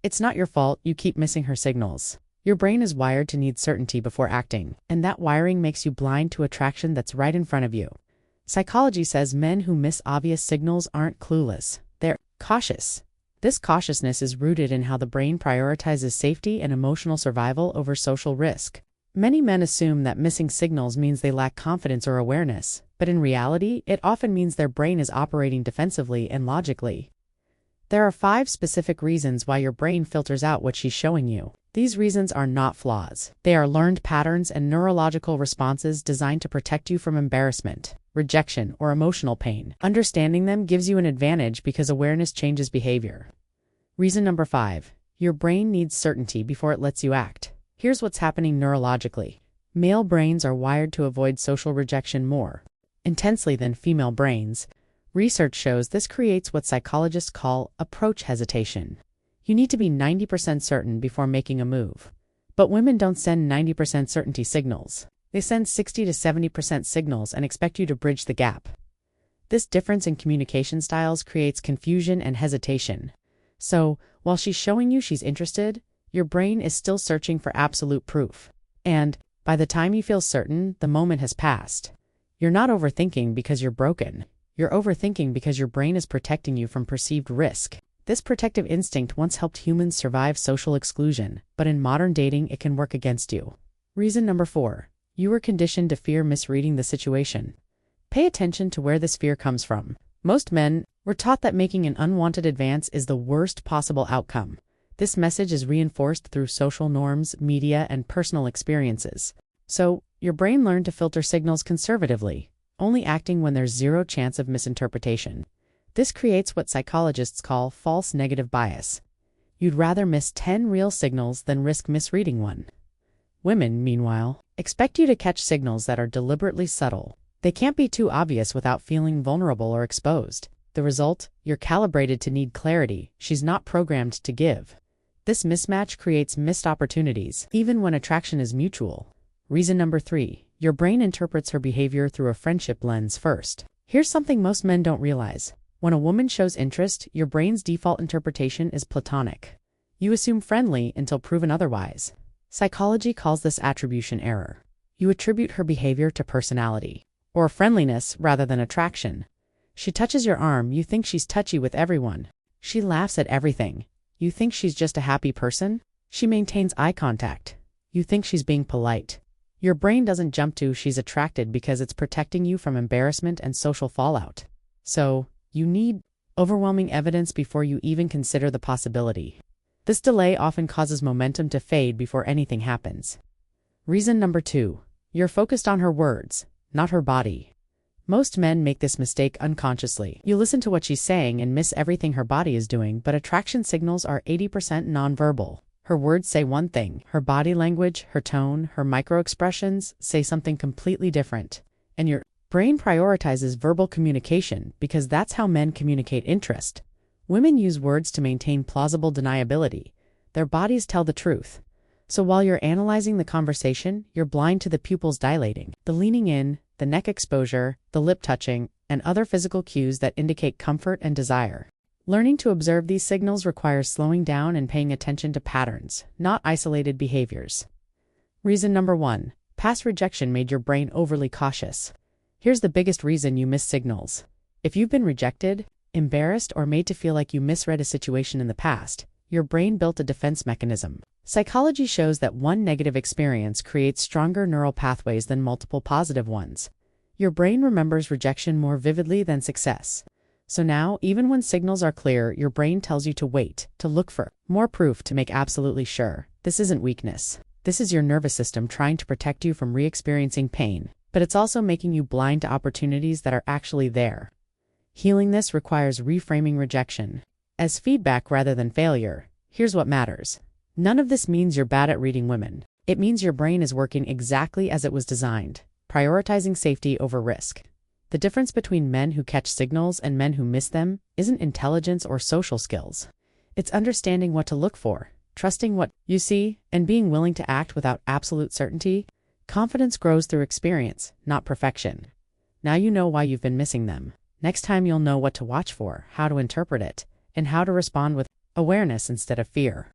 It's not your fault you keep missing her signals. Your brain is wired to need certainty before acting, and that wiring makes you blind to attraction that's right in front of you. Psychology says men who miss obvious signals aren't clueless, they're cautious. This cautiousness is rooted in how the brain prioritizes safety and emotional survival over social risk. Many men assume that missing signals means they lack confidence or awareness, but in reality, it often means their brain is operating defensively and logically. There are 5 specific reasons why your brain filters out what she's showing you. These reasons are not flaws. They are learned patterns and neurological responses designed to protect you from embarrassment, rejection, or emotional pain. Understanding them gives you an advantage because awareness changes behavior. Reason number 5. Your brain needs certainty before it lets you act. Here's what's happening neurologically. Male brains are wired to avoid social rejection more intensely than female brains. Research shows this creates what psychologists call approach hesitation. You need to be 90% certain before making a move. But women don't send 90% certainty signals. They send 60 to 70% signals and expect you to bridge the gap. This difference in communication styles creates confusion and hesitation. So, while she's showing you she's interested, your brain is still searching for absolute proof. And, by the time you feel certain, the moment has passed. You're not overthinking because you're broken. You're overthinking because your brain is protecting you from perceived risk. This protective instinct once helped humans survive social exclusion, but in modern dating it can work against you. Reason number 4. You were conditioned to fear misreading the situation. Pay attention to where this fear comes from. Most men were taught that making an unwanted advance is the worst possible outcome. This message is reinforced through social norms, media, and personal experiences. So, your brain learned to filter signals conservatively, only acting when there's zero chance of misinterpretation. This creates what psychologists call false negative bias. You'd rather miss 10 real signals than risk misreading one. Women, meanwhile, expect you to catch signals that are deliberately subtle. They can't be too obvious without feeling vulnerable or exposed. The result? You're calibrated to need clarity she's not programmed to give. This mismatch creates missed opportunities, even when attraction is mutual. Reason number 3. Your brain interprets her behavior through a friendship lens first. Here's something most men don't realize. When a woman shows interest, your brain's default interpretation is platonic. You assume friendly until proven otherwise. Psychology calls this attribution error. You attribute her behavior to personality, or friendliness rather than attraction. She touches your arm, you think she's touchy with everyone. She laughs at everything. You think she's just a happy person. She maintains eye contact. You think she's being polite. Your brain doesn't jump to she's attracted because it's protecting you from embarrassment and social fallout. So, you need overwhelming evidence before you even consider the possibility. This delay often causes momentum to fade before anything happens. Reason number 2. You're focused on her words, not her body. Most men make this mistake unconsciously. You listen to what she's saying and miss everything her body is doing, but attraction signals are 80% nonverbal. Her words say one thing, her body language, her tone, her microexpressions say something completely different. And your brain prioritizes verbal communication because that's how men communicate interest. Women use words to maintain plausible deniability. Their bodies tell the truth. So while you're analyzing the conversation, you're blind to the pupils dilating, the leaning in, the neck exposure, the lip touching, and other physical cues that indicate comfort and desire. Learning to observe these signals requires slowing down and paying attention to patterns, not isolated behaviors. Reason number 1. Past rejection made your brain overly cautious. Here's the biggest reason you miss signals. If you've been rejected, embarrassed, or made to feel like you misread a situation in the past, your brain built a defense mechanism. Psychology shows that one negative experience creates stronger neural pathways than multiple positive ones. Your brain remembers rejection more vividly than success. So now, even when signals are clear, your brain tells you to wait, to look for more proof to make absolutely sure. This isn't weakness. This is your nervous system trying to protect you from re-experiencing pain, but it's also making you blind to opportunities that are actually there. Healing this requires reframing rejection as feedback rather than failure. Here's what matters. None of this means you're bad at reading women. It means your brain is working exactly as it was designed, prioritizing safety over risk. The difference between men who catch signals and men who miss them isn't intelligence or social skills. It's understanding what to look for, trusting what you see, and being willing to act without absolute certainty. Confidence grows through experience, not perfection. Now you know why you've been missing them. Next time you'll know what to watch for, how to interpret it, and how to respond with awareness instead of fear.